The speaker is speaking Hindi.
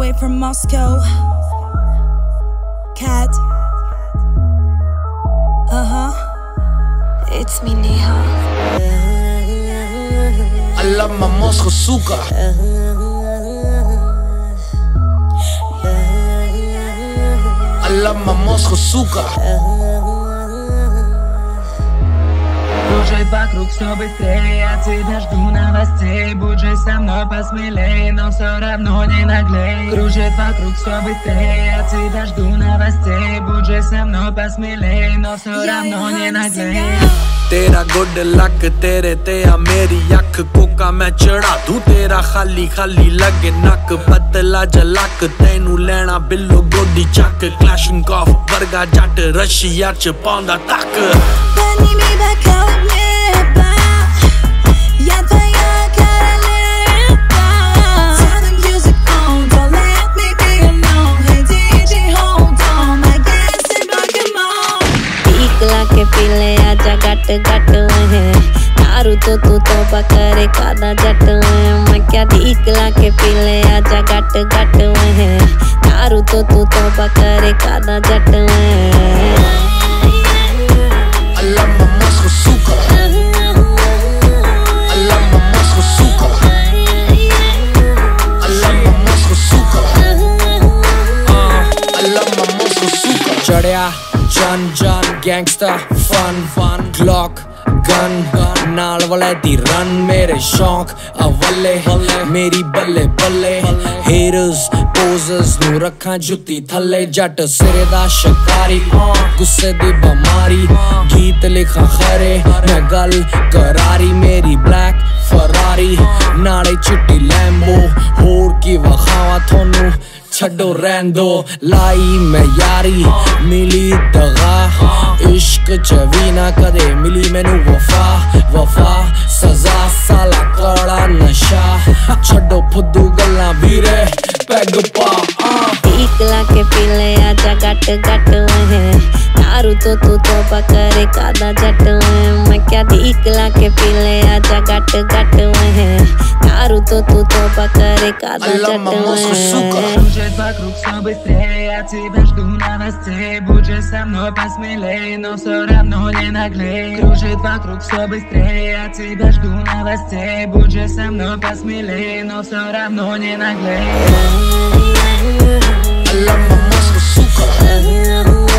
way from Moscow. Cat. It's me, Neha. I love my Moscow suka. I love my Moscow suka. Кружит вокруг все быстрее, я тебя жду новостей. Будь же со мной посмелей, но все равно не наглей. Кружит вокруг все быстрее, я тебя жду новостей. Будь же со мной посмелей, но все равно не наглей. तेरा गुड लक तेरे ते आ मेरी अख कोका मैं चढ़ा दूं तेरा खाली खाली लगे नक पतला जलक तेनू लेना बिल्लो गोदी चक क्लैशिंग ऑफ वर्गा जट रशिया च पांदा तक पीले आजा गट गट है दारू तो तू तोबा करे कादा जट है मैं क्या ठीक लाके पीले आजा गट गट है दारू तो तू तोबा करे कादा जट है I love my Moscow suka. I love my Moscow suka. I love my Moscow suka. I love my Moscow suka. चढ़या जन जन गैंगस्टर फन क्लॉक गन नाल वाले दी रन मेरे शौक अवले मेरी बल्ले बल्ले हेटर्स पोजर्स नू रखा जुत्ती थले जट सिरे दा शिकारी गुस्से दी बमारी गीत लिखा खरे मैं गल करारी मेरी ब्लैक फरारी नाले चिट्टी लैम्बो होर की वखावा थोनू छड़ो रैंदो लाई मैं यारी मिली दगा इश्क च भी ना कदे मिली मैनू वफा वफा सजा साला कौड़ा नशा छड़ो फुद्दू गल्लां वीरे पैग पा ठीक लाके पीले आजा गट गट है दारू तो तू तोबा करे कादा जट है मैं क्या ठीक लाके पीले आजा गट गट है दारू तो तू तोबा करे कादा जट है Кружит вокруг все быстрее, я тебя жду новостей. Будь же со мной посмелей, но все равно не наглей. Кружит вокруг все быстрее, я тебя жду новостей. Будь же со мной посмелей, но все равно не наглей. I love my Moscow suka.